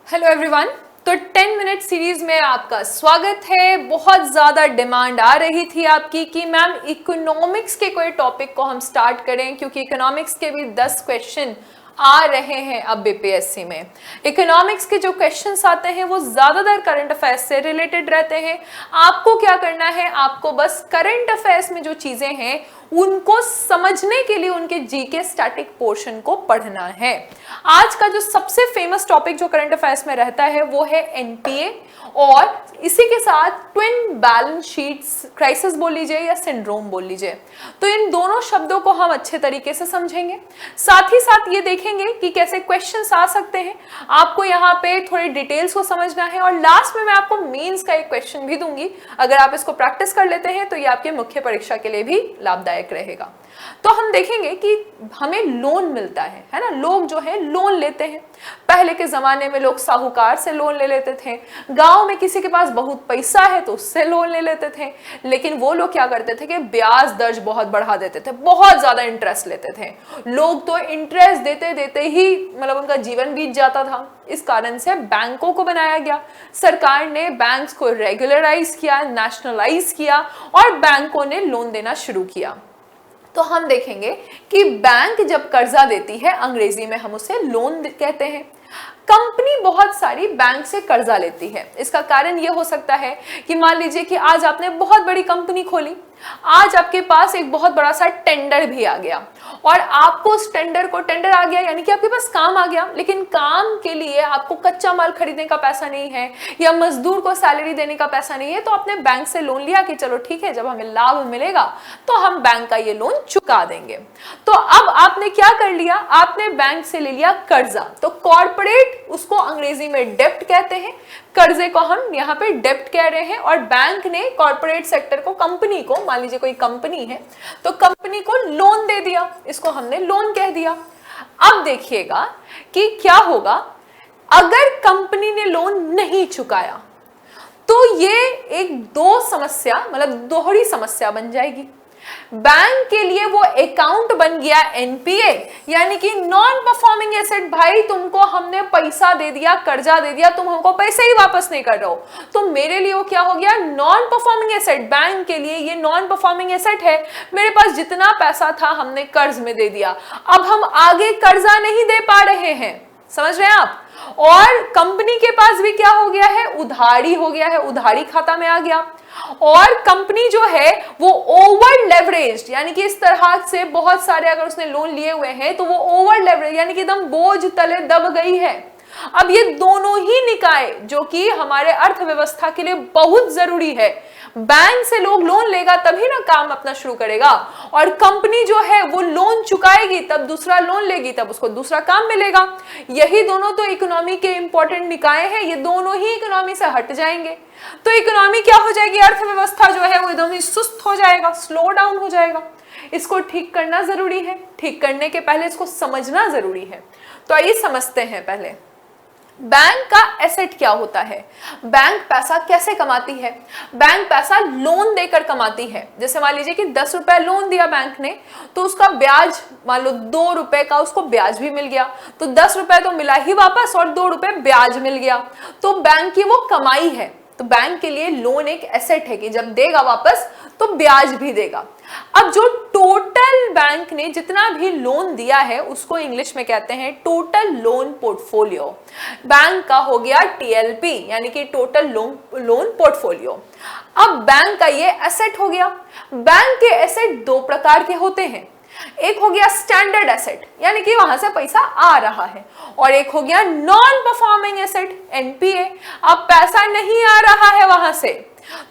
Hello everyone. तो 10 minute series में आपका स्वागत है। बहुत ज़्यादा डिमांड आ रही थी आपकी कि मैम इकोनॉमिक्स के कोई टॉपिक को हम स्टार्ट करें, क्योंकि इकोनॉमिक्स के भी 10 क्वेश्चन आ रहे हैं अब बीपीएससी में। इकोनॉमिक्स के जो क्वेश्चंस आते हैं वो ज़्यादातर करंट अफेयर्स से रिलेटेड रहते हैं। आपको क्या करना है, आपको बस करंट अफेयर्स में जो चीज़ें हैं उनको समझने के लिए उनके जीके स्टैटिक पोर्शन को पढ़ना है। आज का जो सबसे फेमस टॉपिक जो करंट अफेयर्स में रहता है वो है एनपीए, और इसी के साथ ट्विन बैलेंस शीट्स क्राइसिस बोल लीजिए या सिंड्रोम बोल लीजिए। तो इन दोनों शब्दों को हम अच्छे तरीके से समझेंगे, साथ ही साथ ये देखेंगे कि कैसे क्वेश्चंस आ सकते हैं। आपको यहाँ पे थोड़े डिटेल्स को समझना है, और लास्ट में मैं आपको मेंस का एक क्वेश्चन भी दूंगी। अगर आप इसको प्रैक्टिस कर लेते हैं तो ये आपके मुख्य परीक्षा के लिए भी लाभदायक रहेगा। तो हम देखेंगे कि हमें लोन मिलता है ना। लोग जो है लोन लेते हैं। पहले के जमाने में लोग साहूकार से लोन ले लेते थे, गांव में किसी के पास बहुत पैसा है तो उससे लोन ले लेते थे। लेकिन वो लोग क्या करते थे कि ब्याज दर बहुत बढ़ा देते थे, बहुत ज्यादा इंटरेस्ट लेते थे। लोग तो इंटरेस्ट देते देते ही मतलब उनका जीवन बीत जाता था। इस कारण से बैंकों को बनाया गया। सरकार ने बैंक्स को रेगुलराइज किया, नेशनलाइज किया, और बैंकों ने लोन देना शुरू किया। तो हम देखेंगे कि बैंक जब कर्जा देती है, अंग्रेजी में हम उसे लोन कहते हैं। कंपनी बहुत सारी बैंक से कर्जा लेती है। इसका कारण यह हो सकता है कि मान लीजिए कि आज आपने बहुत बड़ी कंपनी खोली, आज आपके पास एक बहुत बड़ा सा टेंडर भी आ गया, और आपको उस टेंडर आ गया यानी कि आपके पास काम आ गया, लेकिन काम के लिए आपको कच्चा माल खरीदने का पैसा नहीं है या मजदूर को सैलरी देने का पैसा नहीं है। तो आपने बैंक से लोन लिया कि चलो ठीक है, जब हमें लाभ मिलेगा तो हम बैंक का ये लोन चुका देंगे। तो अब आपने क्या कर लिया, आपने बैंक से ले लिया कर्जा। तो कॉर्पोरेट उसको अंग्रेजी में डेब्ट कहते हैं, कर्जे को हम यहाँ पे डेब्ट कह रहे हैं। और बैंक ने कॉर्पोरेट सेक्टर को, कंपनी को, मान लीजिए कोई कंपनी है तो कंपनी को लोन दे दिया, इसको हमने लोन कह दिया। अब देखिएगा कि क्या होगा अगर कंपनी ने लोन नहीं चुकाया, तो ये एक दो समस्या मतलब दोहरी समस्या बन जाएगी। बैंक के लिए वो अकाउंट बन गया एनपीए, यानी कि नॉन परफॉर्मिंग एसेट। भाई तुमको हमने पैसा दे दिया, कर्जा दे दिया, तुम हमको पैसे ही वापस नहीं कर रहे हो, तो मेरे लिए वो क्या हो गया, नॉन परफॉर्मिंग एसेट। बैंक के लिए ये नॉन परफॉर्मिंग एसेट है। मेरे पास जितना पैसा था हमने कर्ज में दे दिया, अब हम आगे कर्जा नहीं दे पा रहे हैं। समझ रहे हैं आप। और कंपनी के पास भी क्या हो गया है, उधारी हो गया है, उधारी खाता में आ गया। और कंपनी जो है वो ओवर लेवरेज्ड, यानी कि इस तरह से बहुत सारे अगर उसने लोन लिए हुए हैं तो वो ओवर लेवरेज यानी कि एकदम बोझ तले दब गई है। अब ये दोनों ही निकाय जो कि हमारे अर्थव्यवस्था के लिए बहुत जरूरी है, बैंक से लोग लोन लेगा तभी ना काम अपना शुरू करेगा, और कंपनी जो है वो लोन चुकाएगी तब दूसरा लोन लेगी, तब उसको दूसरा काम मिलेगा। यही दोनों तो इकोनॉमी के इंपॉर्टेंट निकाय हैं। ये दोनों ही इकोनॉमी से हट जाएंगे तो इकोनॉमी क्या हो जाएगी, अर्थव्यवस्था जो है वो एकदम ही सुस्त हो जाएगा, स्लो डाउन हो जाएगा। इसको ठीक करना जरूरी है। ठीक करने के पहले इसको समझना जरूरी है। तो आइए समझते हैं पहले बैंक का एसेट क्या होता है, बैंक पैसा कैसे कमाती है। बैंक पैसा लोन देकर कमाती है। जैसे मान लीजिए कि 10 रुपए लोन दिया बैंक ने, तो उसका ब्याज मान लो 2 रुपए का उसको ब्याज भी मिल गया, तो 10 रुपए तो मिला ही वापस और 2 रुपए ब्याज मिल गया। तो बैंक की वो कमाई है। तो बैंक के लिए लोन एक एसेट है कि जब देगा वापस तो ब्याज भी देगा। अब जो टोटल बैंक ने जितना भी लोन दिया है उसको इंग्लिश में कहते हैं टोटल लोन पोर्टफोलियो। बैंक का हो गया टीएलपी, यानी कि टोटल लोन पोर्टफोलियो। अब बैंक का ये एसेट हो गया। बैंक के एसेट दो प्रकार के होते हैं। एक हो गया स्टैंडर्ड एसेट, यानी कि वहां से पैसा आ रहा है, और एक हो गया नॉन परफॉर्मिंग एसेट, एनपीए। अब पैसा नहीं आ रहा है वहां से।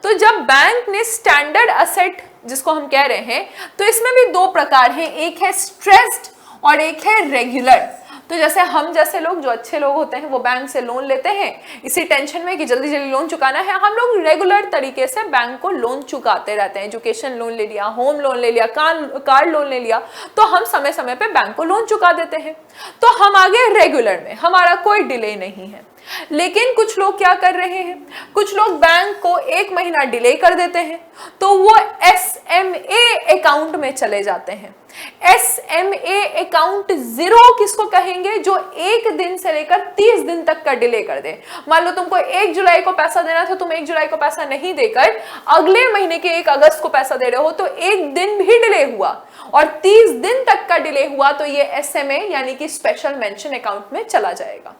तो जब बैंक ने स्टैंडर्ड एसेट जिसको हम कह रहे हैं, तो इसमें भी दो प्रकार हैं, एक है स्ट्रेस्ड और एक है रेगुलर। तो जैसे हम जैसे लोग जो अच्छे लोग होते हैं वो बैंक से लोन लेते हैं इसी टेंशन में कि जल्दी जल्दी लोन चुकाना है। हम लोग रेगुलर तरीके से बैंक को लोन चुकाते रहते हैं। एजुकेशन लोन ले लिया, होम लोन ले लिया, कार लोन ले लिया, तो हम समय समय पे बैंक को लोन चुका देते हैं। तो हम आगे रेगुलर में, हमारा कोई डिले नहीं है। लेकिन कुछ लोग क्या कर रहे हैं, कुछ लोग बैंक को 1 महीना डिले कर देते हैं, तो वो एसएमए अकाउंट में चले जाते हैं। SMA अकाउंट जीरो किसको कहेंगे? जो 1 दिन से लेकर 30 दिन तक का डिले कर दे। मान लो तुमको 1 जुलाई को पैसा देना था, तुम 1 जुलाई को पैसा नहीं देकर अगले महीने के 1 अगस्त को पैसा दे रहे हो, तो 1 दिन भी डिले हुआ और 30 दिन तक का डिले हुआ, तो ये SMA यानी कि स्पेशल मेंशन अकाउंट में चला जाएगा।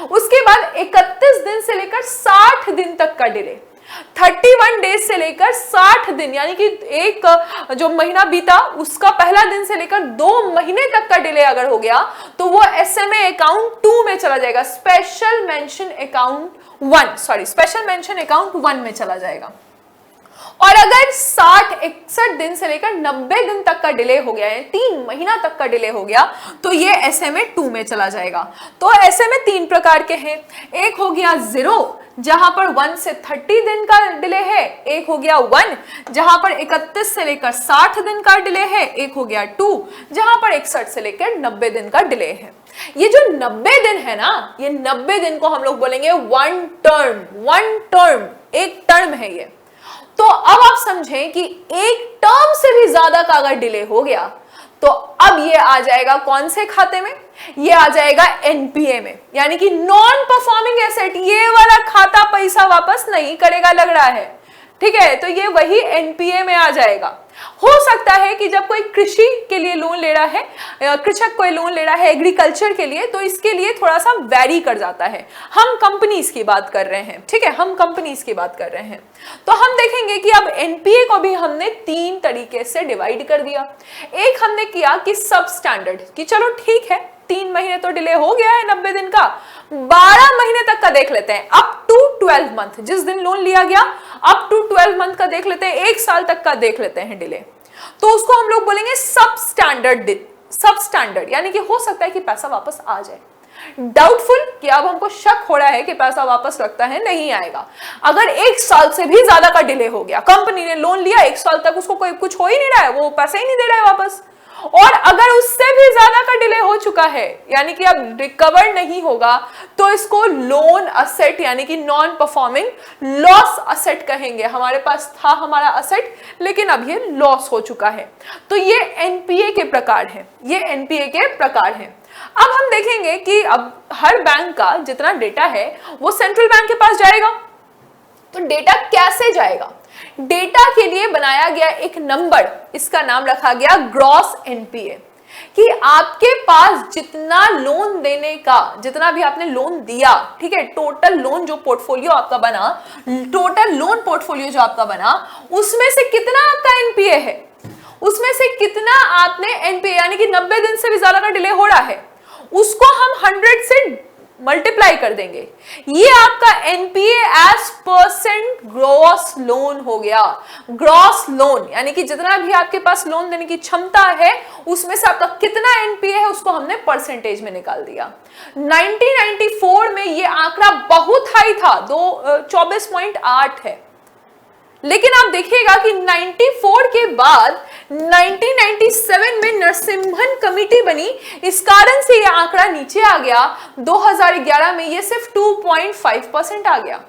उसके बाद 31 दिन से लेकर 60 दिन तक का डिले, 31 डेज से लेकर 60 दिन यानी कि एक जो महीना बीता उसका पहला दिन से लेकर 2 महीने तक का डिले अगर हो गया तो वो SMA अकाउंट 2 में चला जाएगा, स्पेशल मेंशन अकाउंट 1 में चला जाएगा। और अगर 61 दिन से लेकर 90 दिन तक का डिले हो गया है, 3 महीना तक का डिले हो गया, तो ये SMA 2 में चला जाएगा। तो SMA 3 प्रकार के हैं। एक हो गया 0 जहां पर 1 से 30 दिन का डिले है, एक हो गया 1 जहां पर 31 से लेकर 60 दिन का डिले है, एक हो गया 2 जहां पर 61 से लेकर 90 दिन का डिले है। ये जो 90 दिन है ना, ये 90 दिन को हम लोग बोलेंगे वन टर्म, एक टर्म है ये। तो अब आप समझें कि एक टर्म से भी ज्यादा का अगर डिले हो गया तो अब ये आ जाएगा कौन से खाते में? ये आ जाएगा NPA में, यानी कि नॉन परफॉर्मिंग एसेट। ये वाला खाता पैसा वापस नहीं करेगा लग रहा है, ठीक है, तो ये वही NPA में आ जाएगा। हो सकता है कि जब कोई कृषि के लिए लोन ले रहा है, कृषक कोई लोन ले रहा है एग्रीकल्चर के लिए, तो इसके लिए थोड़ा सा वैरी कर जाता है। हम कंपनीज की बात कर रहे हैं, ठीक है, हम कंपनीज की बात कर रहे हैं। तो हम देखेंगे कि अब NPA को भी हमने 3 तरीके से डिवाइड कर दिया। एक हमने किया कि सब स्टैंडर्ड, कि चलो ठीक है 3 महीने तो डिले हो गया है 90 दिन का, 12 महीने तक का देख लेते हैं, अप टू 12 मंथ, जिस दिन लोन लिया गया अप टू 12 मंथ का देख लेते हैं, 1 साल तक का देख लेते हैं डिले। तो उसको हम लोग बोलेंगे सब स्टैंडर्ड, यानी कि हो सकता है कि पैसा वापस आ जाए। डाउटफुल कि अब हमको शक हो रहा है कि पैसा वापस लगता है, नहीं आएगा। अगर 1 साल से भी ज्यादा का डिले हो गया, कंपनी ने लोन लिया 1 साल तक उसको कोई कुछ हो ही नहीं रहा है, वो पैसा ही नहीं दे रहा है वापस, और अगर उससे भी ज्यादा का डिले हो चुका है यानी कि अब रिकवर नहीं होगा, तो इसको लोन असेट यानी कि नॉन परफॉर्मिंग लॉस असेट कहेंगे। हमारे पास था हमारा असेट लेकिन अब ये लॉस हो चुका है। तो ये NPA के प्रकार है, ये NPA के प्रकार है। अब हम देखेंगे कि अब हर बैंक का जितना डेटा है वो सेंट्रल बैंक के पास जाएगा। तो डेटा कैसे जाएगा? डेटा के लिए बनाया गया एक नंबर, इसका नाम रखा गया ग्रॉस NPA, कि आपके पास जितना लोन देने का, जितना भी आपने लोन दिया, ठीक है, टोटल लोन जो पोर्टफोलियो आपका बना, टोटल लोन पोर्टफोलियो जो आपका बना, उसमें से कितना आपका NPA है, उसमें से कितना आपने NPA यानी कि 90 दिन से भी ज्यादा का डिले हो रहा है, उसको हम 100 से मल्टीप्लाई कर देंगे। ये आपका NPA as percent gross loan हो गया। ग्रॉस लोन यानी कि जितना भी आपके पास लोन देने की क्षमता है उसमें से आपका कितना NPA है उसको हमने परसेंटेज में निकाल दिया। 1994 में ये आंकड़ा बहुत हाई था, 24.8 है, लेकिन आप देखिएगा कि 94 के बाद 1997 में नरसिम्हन कमेटी बनी, इस कारण से यह आंकड़ा नीचे आ गया। 2011 में यह सिर्फ 2.5% आ गया,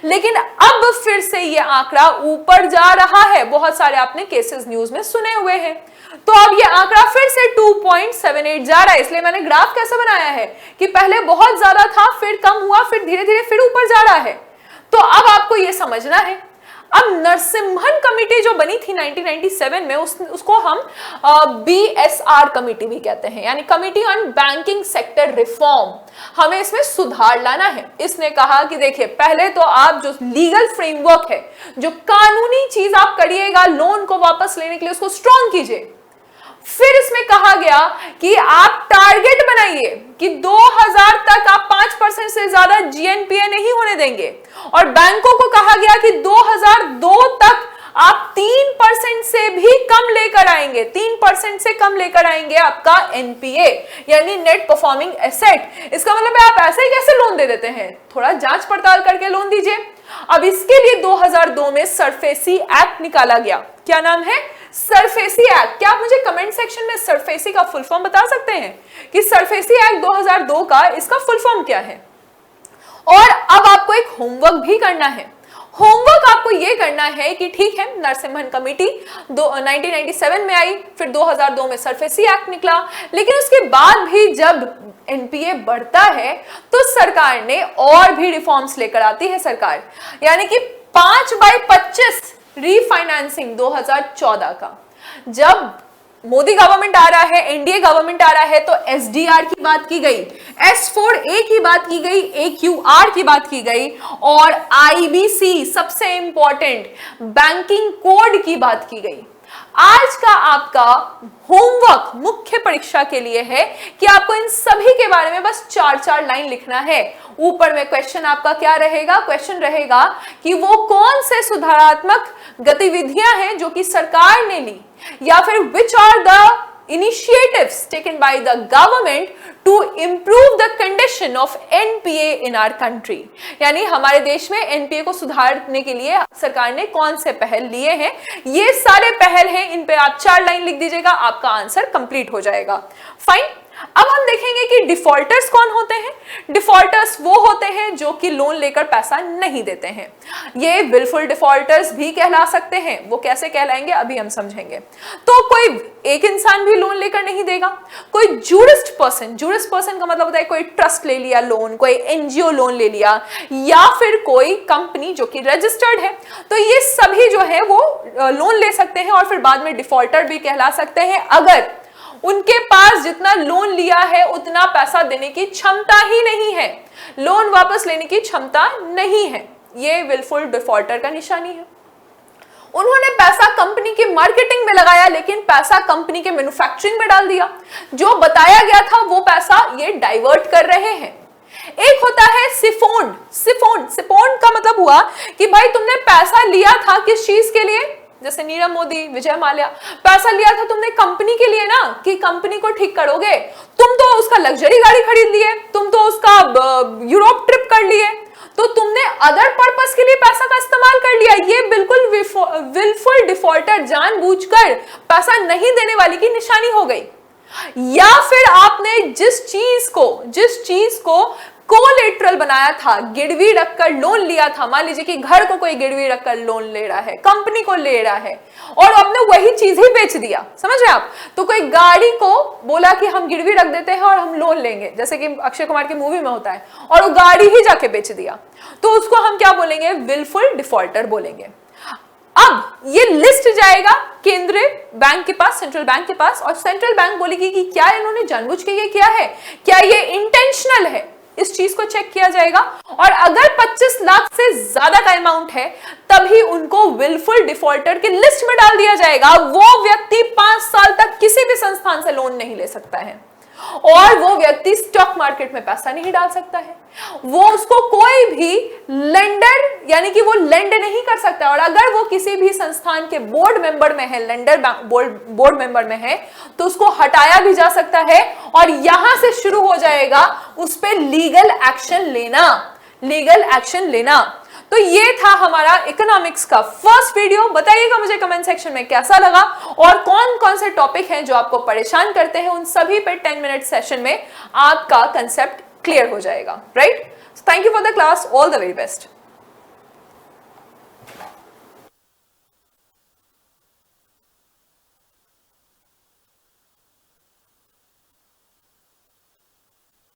लेकिन अब फिर से यह आंकड़ा ऊपर जा रहा है। बहुत सारे आपने केसेस न्यूज में सुने हुए हैं। तो अब यह आंकड़ा फिर से 2.78 जा रहा है। इसलिए मैंने ग्राफ कैसे बनाया है कि पहले बहुत ज्यादा था, फिर कम हुआ, फिर धीरे धीरे फिर ऊपर जा रहा है। तो अब आपको यह समझना है। अब नरसिम्हन कमेटी जो बनी थी 1997 में, उसको हम BSR कमेटी भी कहते हैं, यानी committee on banking sector reform. हमें इसमें सुधार लाना है। इसने कहा कि देखिए, पहले तो आप जो लीगल फ्रेमवर्क है, जो कानूनी चीज आप करिएगा लोन को वापस लेने के लिए, उसको स्ट्रॉन्ग कीजिए। फिर इसमें कहा गया कि आप टारगेट बनाइए कि 2000 तक आप 5% से ज्यादा GNPA नहीं होने देंगे, और बैंकों को कहा गया कि 2002 तक आप 3% से भी कम लेकर आएंगे, 3% से कम लेकर आएंगे आपका NPA यानी नेट परफॉर्मिंग एसेट। इसका मतलब है आप ऐसे ही कैसे लोन दे देते हैं, थोड़ा जांच पड़ताल करके लोन दीजिए। अब इसके लिए 2002 में सरफेसी एक्ट निकाला गया। क्या नाम है? SARFAESI act. क्या आप मुझे कमेंट सेक्शन में सरफेसी का फुल फॉर्म बता सकते हैं कि सरफेसी एक्ट 2002 का इसका फुल फॉर्म क्या है? और अब आपको एक होमवर्क भी करना है। होमवर्क आपको ये करना है कि ठीक है, नरसिम्हन कमेटी 1997 में आई, फिर 2002 में सरफेसी एक्ट निकला, लेकिन उसके बाद भी जब एनपीए बढ़ता है तो सरकार ने और भी रिफॉर्म्स लेकर आती है सरकार, यानी कि 5/25 रीफाइनेंसिंग 2014 का। जब मोदी गवर्नमेंट आ रहा है, एनडीए गवर्नमेंट आ रहा है, तो एसडीआर की बात की गई, S4A की बात की गई, AQR की बात की गई, और आईबीसी सबसे इंपॉर्टेंट बैंकिंग कोड की बात की गई। आज का आपका होमवर्क मुख्य परीक्षा के लिए है कि आपको इन सभी के बारे में बस 4-4 लाइन लिखना है। ऊपर में क्वेश्चन आपका क्या रहेगा? क्वेश्चन रहेगा कि वो कौन से सुधारात्मक गतिविधियां हैं जो कि सरकार ने ली, या फिर which are the initiatives taken by the government to improve the condition of NPA in our country। यानी हमारे देश में एनपीए को सुधारने के लिए सरकार ने कौन से पहल लिए हैं, ये सारे पहल हैं, इन पे आप 4 लाइन लिख दीजिएगा, आपका आंसर कंप्लीट हो जाएगा। फाइन। अब हम देखेंगे कि डिफॉल्टर्स कौन होते हैं। डिफॉल्टर्स वो होते हैं जो कि लोन लेकर पैसा नहीं देते हैं। ये विलफुल डिफॉल्टर्स भी कहला सकते हैं। वो कैसे कहलाएंगे अभी हम समझेंगे। तो कोई एक इंसान भी लोन लेकर नहीं देगा, कोई जूरिस्ट पर्सन का मतलब होता है कोई ट्रस्ट ले लिया लोन, कोई एनजीओ लोन ले लिया, या फिर कोई कंपनी जो कि रजिस्टर्ड है, तो ये सभी जो है वो लोन ले सकते हैं और फिर बाद में डिफॉल्टर भी कहला सकते हैं अगर उनके पास जितना लोन लिया है उतना पैसा देने की क्षमता ही नहीं है, लोन वापस लेने की क्षमता नहीं है। ये विलफुल डिफॉल्टर का निशानी है। उन्होंने पैसा कंपनी की मार्केटिंग में लगाया, लेकिन पैसा कंपनी के मैन्युफैक्चरिंग में डाल दिया, जो बताया गया था वो पैसा ये डाइवर्ट कर रहे हैं। एक होता है सिफोन का मतलब हुआ कि भाई तुमने पैसा लिया था किस चीज के लिए, जैसे नीरव मोदी, विजय माल्या, पैसा लिया था तुमने कंपनी के लिए ना, कि कंपनी को ठीक करोगे। तुम तो उसका लग्जरी गाड़ी खरीद लिए, तुम तो उसका यूरोप ट्रिप कर लिए, तो तुमने अदर पर्पस के लिए पैसा का इस्तेमाल कर लिया। ये बिल्कुल विलफुल डिफॉल्टर जानबूझकर पैसा नहीं देने वाली की निशानी हो गई। या फिर आपने जिस चीज को कोलेटरल बनाया था, गिरवी रखकर लोन लिया था, मान लीजिए कि घर को कोई गिरवी रखकर लोन ले रहा है, कंपनी को ले रहा है, और आपने वही चीज ही बेच दिया, समझ रहे आप। तो कोई गाड़ी को बोला कि हम गिरवी रख देते हैं और हम लोन लेंगे, जैसे कि अक्षय कुमार की मूवी में होता है, और वो गाड़ी ही जाके बेच दिया, तो उसको हम क्या बोलेंगे? विलफुल डिफॉल्टर बोलेंगे। अब ये लिस्ट जाएगा केंद्रीय बैंक के पास, सेंट्रल बैंक के पास, और सेंट्रल बैंक बोलेगी कि क्या इन्होंने जानबूझ के ये किया है, क्या ये इंटेंशनल है, इस चीज को चेक किया जाएगा। और अगर 25 लाख से ज्यादा का अमाउंट है तभी उनको विलफुल डिफॉल्टर की लिस्ट में डाल दिया जाएगा। वो व्यक्ति 5 साल तक किसी भी संस्थान से लोन नहीं ले सकता है, और वो व्यक्ति स्टॉक मार्केट में पैसा नहीं डाल सकता है, वो उसको कोई भी लेंडर यानी कि वो लेंड नहीं कर सकता। और अगर वो किसी भी संस्थान के बोर्ड मेंबर में है, लेंडर बोर्ड मेंबर में है, तो उसको हटाया भी जा सकता है, और यहां से शुरू हो जाएगा उस पर लीगल एक्शन लेना। तो ये था हमारा इकोनॉमिक्स का फर्स्ट वीडियो। बताइएगा मुझे कमेंट सेक्शन में कैसा लगा, और कौन कौन से टॉपिक हैं जो आपको परेशान करते हैं, उन सभी पे 10 मिनट सेशन में आपका कंसेप्ट क्लियर हो जाएगा, right? Thank you for the class, all the very best.